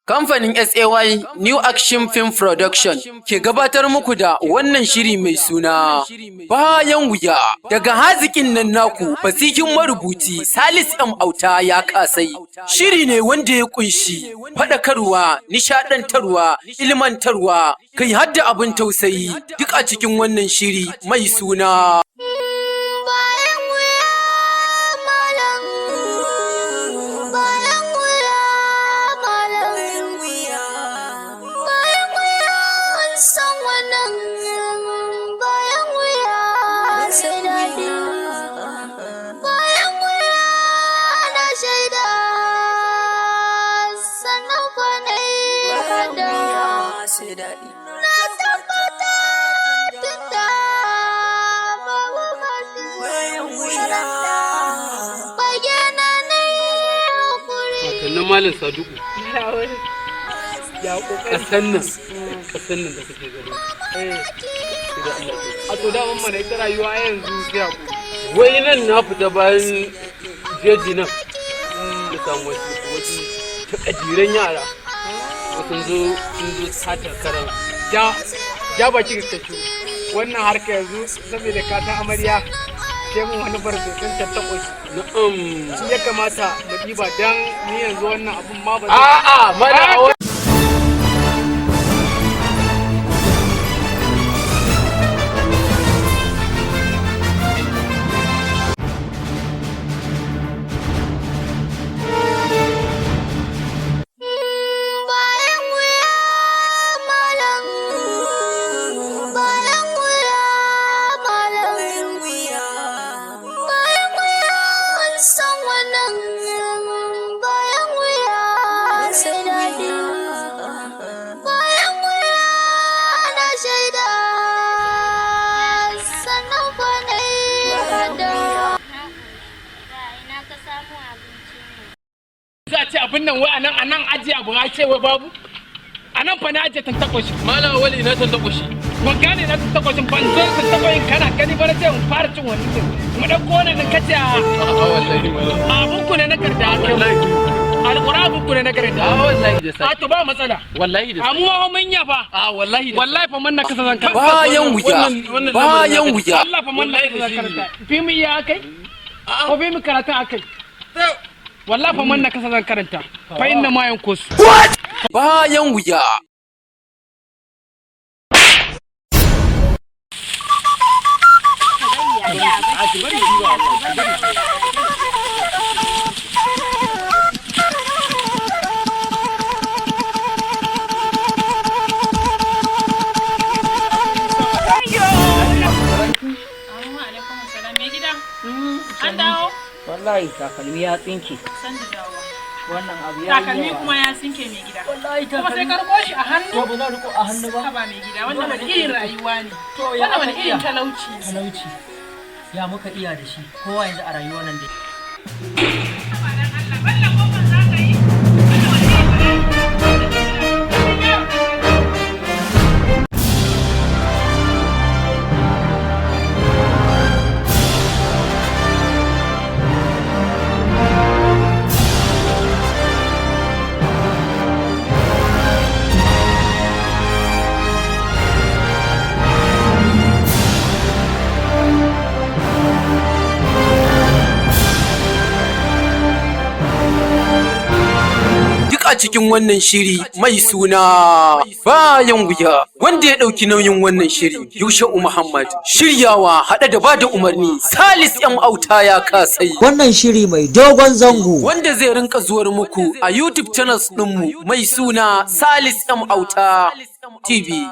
Kamfanin SAY New Action Film Production ke gabatar muku da wannan shiri mai suna Bayan Wuya daga hazikin nan naku fasikin marubuci Salis M Auta ya kasai. Shiri ne wanda ya kunshi faɗakarwa, nishaɗantarwa, ilmantarwa, kai hadda abin tausayi duk a cikin wannan shiri mai suna Malam Saduku ya kasan nan da kake gani a to da mun mana ita rayuwa yanzu sai ku wai nan na fita bayan jeji nan da samu wasu takadiran yara sun zo sata karan ja baki ka kace wannan harka yanzu saboda ka ta amarya sai mun wani barbesun tattako na'am shi ya kamata mu diba dan ni yanzu wannan abun ma ba a'a mana abin nan wai anan aje abu a ce wai babu anan fa na aje tantakoshi malam wali na tantakoshi ban gane na tantakoshin ban zo tantakoshin kana gani ba sai mun fara cin wannan din mu dan kona nan kace wallahi abun ku ne na karda wallahi alqur'an ku ne na karda wallahi da sai to ba matsala wallahi da amuwa mun ya fa wallahi fa mun na kasa zan karda bayan wuya Allah fa mun na kasa zan karda fi mu iya akai ko fi mu karata akai wallahi fa man na kasa zan karanta fa inna ma yankos bayan wuya wallahi takalmi ya tsinke wannan abu ya takalmi kuma ya tsinke mai gida wallahi kuma sai karbo shi a hannu to ba za riko a hannu ba ba mai gida wannan wani irin rayuwa ne wannan wani irin talauci ya muka iya da shi kowa yanzu a rayuwar nan dai a cikin wannan shiri mai suna Bayan Wuya wanda ya ɗauki nauyin wannan shiri Yusha'u Muhammad shiryawa haɗe da bada umarni Salis M Auta ya kasai. Wannan shiri mai dogon zango wanda zai rinka zuwar muku a YouTube channels ɗinmu mai suna Salis M Auta TV.